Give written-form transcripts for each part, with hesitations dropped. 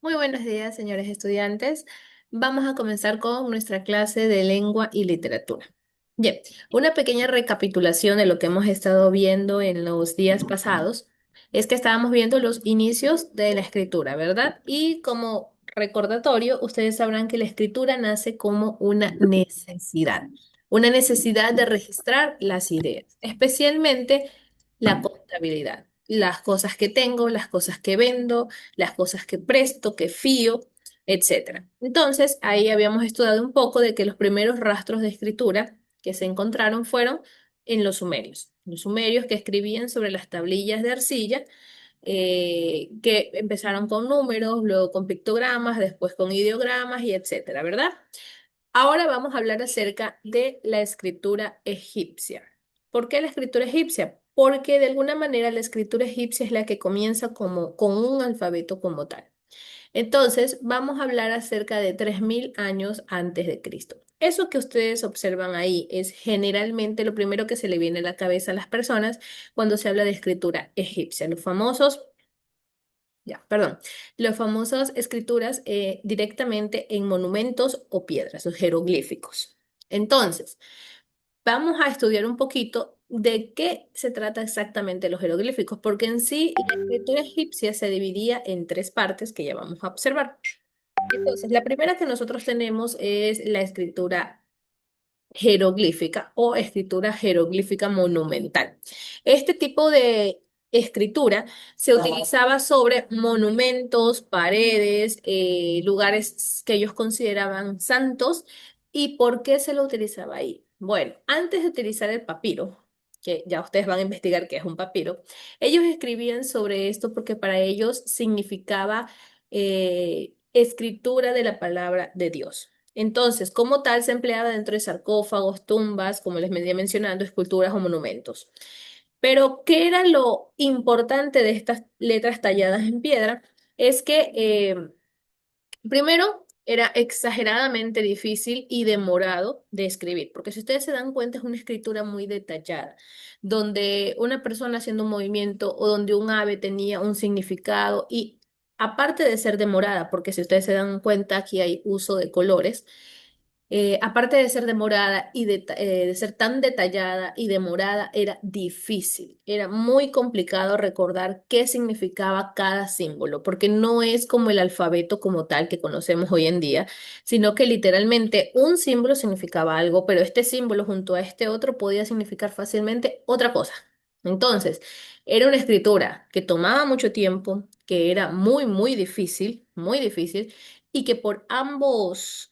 Muy buenos días, señores estudiantes. Vamos a comenzar con nuestra clase de lengua y literatura. Bien, una pequeña recapitulación de lo que hemos estado viendo en los días pasados es que estábamos viendo los inicios de la escritura, ¿verdad? Y como recordatorio, ustedes sabrán que la escritura nace como una necesidad de registrar las ideas, especialmente la contabilidad, las cosas que tengo, las cosas que vendo, las cosas que presto, que fío, etcétera. Entonces, ahí habíamos estudiado un poco de que los primeros rastros de escritura que se encontraron fueron en los sumerios. Los sumerios que escribían sobre las tablillas de arcilla, que empezaron con números, luego con pictogramas, después con ideogramas y etcétera, ¿verdad? Ahora vamos a hablar acerca de la escritura egipcia. ¿Por qué la escritura egipcia? Porque de alguna manera la escritura egipcia es la que comienza como con un alfabeto como tal. Entonces, vamos a hablar acerca de 3000 años antes de Cristo. Eso que ustedes observan ahí es generalmente lo primero que se le viene a la cabeza a las personas cuando se habla de escritura egipcia. Perdón, las famosas escrituras directamente en monumentos o piedras, los jeroglíficos. Entonces, vamos a estudiar un poquito de qué se trata exactamente los jeroglíficos, porque en sí la escritura egipcia se dividía en tres partes que ya vamos a observar. Entonces, la primera que nosotros tenemos es la escritura jeroglífica o escritura jeroglífica monumental. Este tipo de escritura se utilizaba sobre monumentos, paredes, lugares que ellos consideraban santos. ¿Y por qué se lo utilizaba ahí? Bueno, antes de utilizar el papiro, que ya ustedes van a investigar qué es un papiro, ellos escribían sobre esto porque para ellos significaba escritura de la palabra de Dios. Entonces, como tal, se empleaba dentro de sarcófagos, tumbas, como les venía mencionando, esculturas o monumentos. Pero, ¿qué era lo importante de estas letras talladas en piedra? Es que, primero, era exageradamente difícil y demorado de escribir, porque si ustedes se dan cuenta, es una escritura muy detallada, donde una persona haciendo un movimiento o donde un ave tenía un significado y aparte de ser demorada, porque si ustedes se dan cuenta, aquí hay uso de colores. Aparte de ser demorada y de ser tan detallada y demorada, era difícil, era muy complicado recordar qué significaba cada símbolo, porque no es como el alfabeto como tal que conocemos hoy en día, sino que literalmente un símbolo significaba algo, pero este símbolo junto a este otro podía significar fácilmente otra cosa. Entonces, era una escritura que tomaba mucho tiempo, que era muy difícil, y que por ambas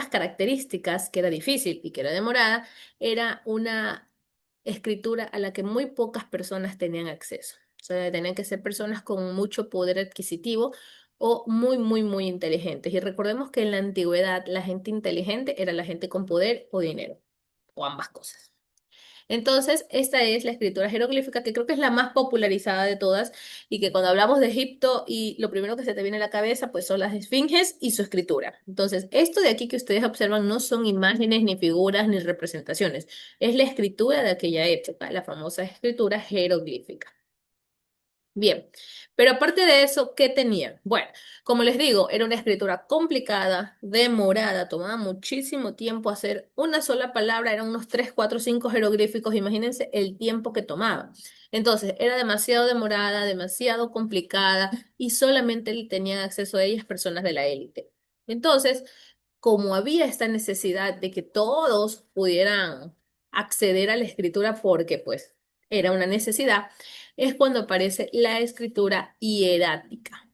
características, que era difícil y que era demorada, era una escritura a la que muy pocas personas tenían acceso. O sea, tenían que ser personas con mucho poder adquisitivo o muy inteligentes. Y recordemos que en la antigüedad la gente inteligente era la gente con poder o dinero, o ambas cosas. Entonces, esta es la escritura jeroglífica, que creo que es la más popularizada de todas, y que cuando hablamos de Egipto y lo primero que se te viene a la cabeza, pues son las esfinges y su escritura. Entonces, esto de aquí que ustedes observan no son imágenes, ni figuras, ni representaciones, es la escritura de aquella época, la famosa escritura jeroglífica. Bien, pero aparte de eso, ¿qué tenía? Bueno, como les digo, era una escritura complicada, demorada, tomaba muchísimo tiempo hacer una sola palabra, eran unos 3, 4, 5 jeroglíficos, imagínense el tiempo que tomaba. Entonces, era demasiado demorada, demasiado complicada y solamente tenían acceso a ellas personas de la élite. Entonces, como había esta necesidad de que todos pudieran acceder a la escritura porque pues era una necesidad, es cuando aparece la escritura hierática.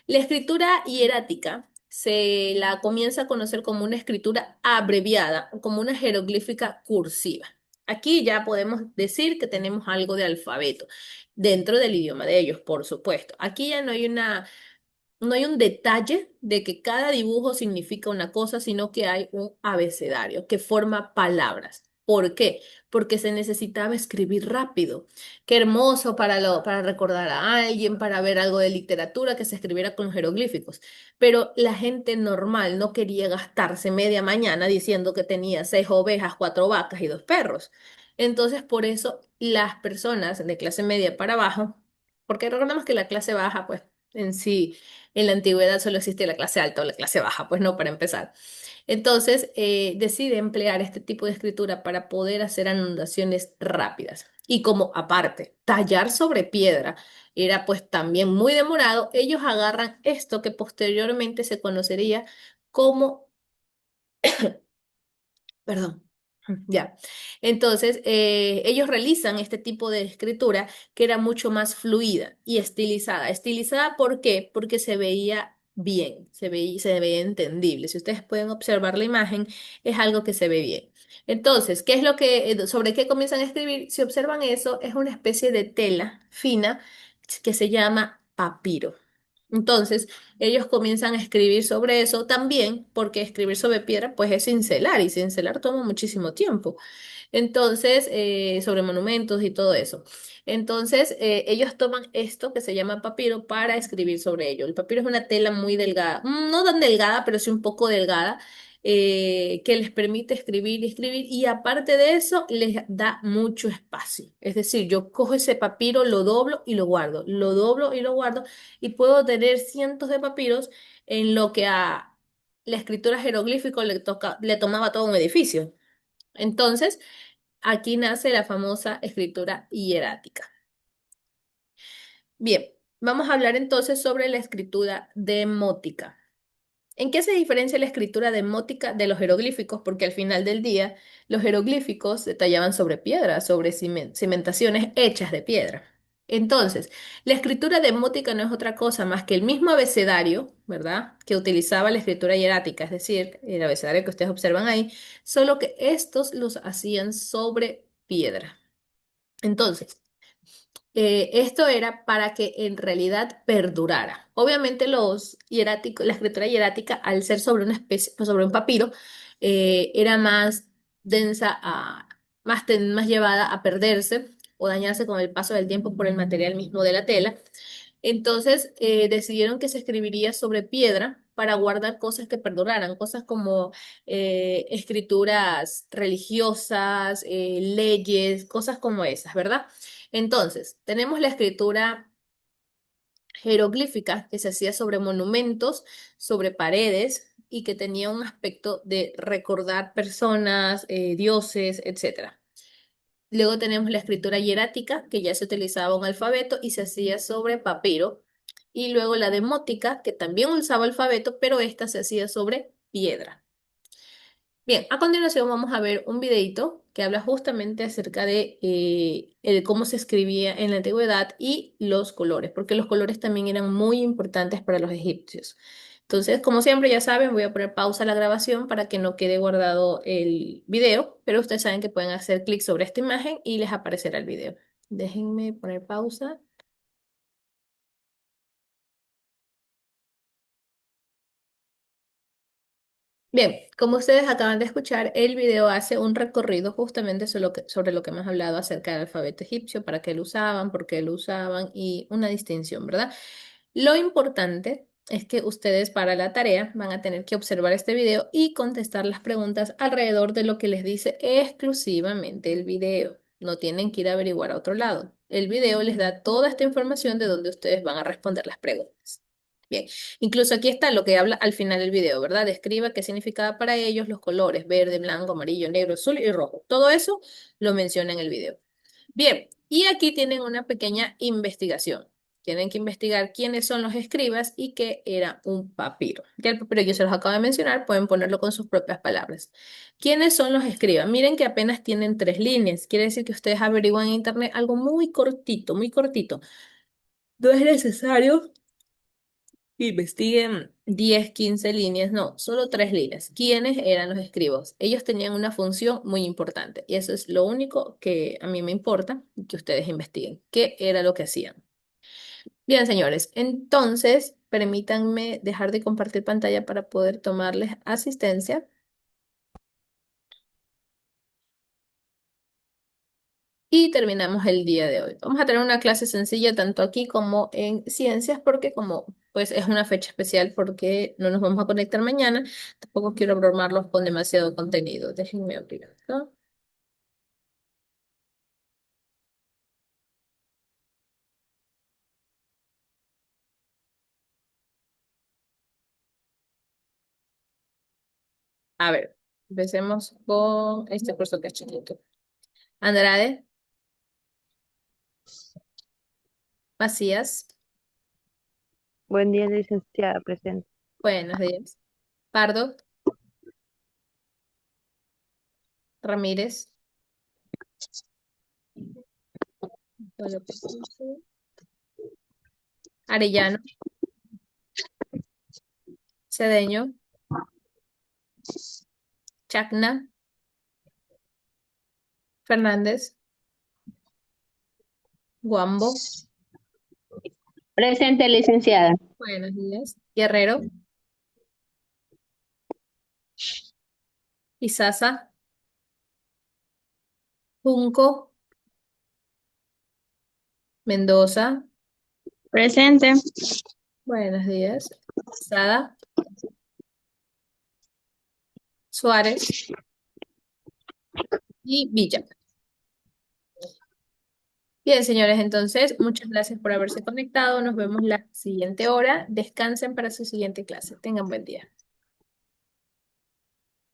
La escritura hierática se la comienza a conocer como una escritura abreviada, o como una jeroglífica cursiva. Aquí ya podemos decir que tenemos algo de alfabeto dentro del idioma de ellos, por supuesto. Aquí ya no hay un detalle de que cada dibujo significa una cosa, sino que hay un abecedario que forma palabras. ¿Por qué? Porque se necesitaba escribir rápido. Qué hermoso para recordar a alguien, para ver algo de literatura que se escribiera con los jeroglíficos. Pero la gente normal no quería gastarse media mañana diciendo que tenía 6 ovejas, 4 vacas y 2 perros. Entonces, por eso las personas de clase media para abajo, porque recordemos que la clase baja, pues en sí, en la antigüedad solo existía la clase alta o la clase baja, pues no, para empezar. Entonces, decide emplear este tipo de escritura para poder hacer anotaciones rápidas. Y como aparte, tallar sobre piedra era pues también muy demorado, ellos agarran esto que posteriormente se conocería como, perdón. Ya. Entonces, ellos realizan este tipo de escritura que era mucho más fluida y estilizada. ¿Estilizada por qué? Porque se veía bien, se veía entendible. Si ustedes pueden observar la imagen, es algo que se ve bien. Entonces, ¿qué es lo que, sobre qué comienzan a escribir? Si observan eso, es una especie de tela fina que se llama papiro. Entonces, ellos comienzan a escribir sobre eso también, porque escribir sobre piedra, pues es cincelar, y cincelar toma muchísimo tiempo. Entonces, sobre monumentos y todo eso. Entonces, ellos toman esto que se llama papiro para escribir sobre ello. El papiro es una tela muy delgada, no tan delgada, pero sí un poco delgada, que les permite escribir y escribir, y aparte de eso, les da mucho espacio. Es decir, yo cojo ese papiro, lo doblo y lo guardo, lo doblo y lo guardo, y puedo tener cientos de papiros en lo que a la escritura jeroglífico le tomaba todo un edificio. Entonces, aquí nace la famosa escritura hierática. Bien, vamos a hablar entonces sobre la escritura demótica. ¿En qué se diferencia la escritura demótica de los jeroglíficos? Porque al final del día, los jeroglíficos se tallaban sobre piedra, sobre cimentaciones hechas de piedra. Entonces, la escritura demótica no es otra cosa más que el mismo abecedario, ¿verdad? Que utilizaba la escritura hierática, es decir, el abecedario que ustedes observan ahí, solo que estos los hacían sobre piedra. Entonces, esto era para que en realidad perdurara. Obviamente la escritura hierática, al ser sobre una especie, pues, sobre un papiro, era más densa, más llevada a perderse o dañarse con el paso del tiempo por el material mismo de la tela. Entonces, decidieron que se escribiría sobre piedra para guardar cosas que perduraran, cosas como escrituras religiosas, leyes, cosas como esas, ¿verdad? Entonces, tenemos la escritura jeroglífica que se hacía sobre monumentos, sobre paredes y que tenía un aspecto de recordar personas, dioses, etcétera. Luego tenemos la escritura hierática, que ya se utilizaba un alfabeto y se hacía sobre papiro. Y luego la demótica, que también usaba alfabeto, pero esta se hacía sobre piedra. Bien, a continuación vamos a ver un videito que habla justamente acerca de el cómo se escribía en la antigüedad y los colores, porque los colores también eran muy importantes para los egipcios. Entonces, como siempre, ya saben, voy a poner pausa a la grabación para que no quede guardado el video, pero ustedes saben que pueden hacer clic sobre esta imagen y les aparecerá el video. Déjenme poner pausa. Bien, como ustedes acaban de escuchar, el video hace un recorrido justamente sobre lo que hemos hablado acerca del alfabeto egipcio, para qué lo usaban, por qué lo usaban y una distinción, ¿verdad? Lo importante es que ustedes para la tarea van a tener que observar este video y contestar las preguntas alrededor de lo que les dice exclusivamente el video. No tienen que ir a averiguar a otro lado. El video les da toda esta información de donde ustedes van a responder las preguntas. Bien, incluso aquí está lo que habla al final del video, ¿verdad? Describa qué significaba para ellos los colores verde, blanco, amarillo, negro, azul y rojo. Todo eso lo menciona en el video. Bien, y aquí tienen una pequeña investigación. Tienen que investigar quiénes son los escribas y qué era un papiro. Ya el papiro yo se los acabo de mencionar, pueden ponerlo con sus propias palabras. ¿Quiénes son los escribas? Miren que apenas tienen 3 líneas. Quiere decir que ustedes averiguan en internet algo muy cortito, muy cortito. No es necesario investiguen 10, 15 líneas, no, solo 3 líneas. ¿Quiénes eran los escribas? Ellos tenían una función muy importante y eso es lo único que a mí me importa que ustedes investiguen. ¿Qué era lo que hacían? Bien, señores, entonces permítanme dejar de compartir pantalla para poder tomarles asistencia y terminamos el día de hoy. Vamos a tener una clase sencilla tanto aquí como en ciencias porque como pues es una fecha especial porque no nos vamos a conectar mañana, tampoco quiero abrumarlos con demasiado contenido. Déjenme abrir acá. A ver, empecemos con este curso que es chiquito. Andrade, Macías, Buen día, licenciada, presente. buenos días. Pardo, Ramírez, todo lo que puse. Arellano, Cedeño, Chacna, Fernández, Guambo, Presente, licenciada. buenos días. Guerrero, Izaza, Junco, Mendoza, Presente. buenos días. Sada, Suárez y Villa. Bien, señores, entonces, muchas gracias por haberse conectado. Nos vemos la siguiente hora. Descansen para su siguiente clase. Tengan buen día.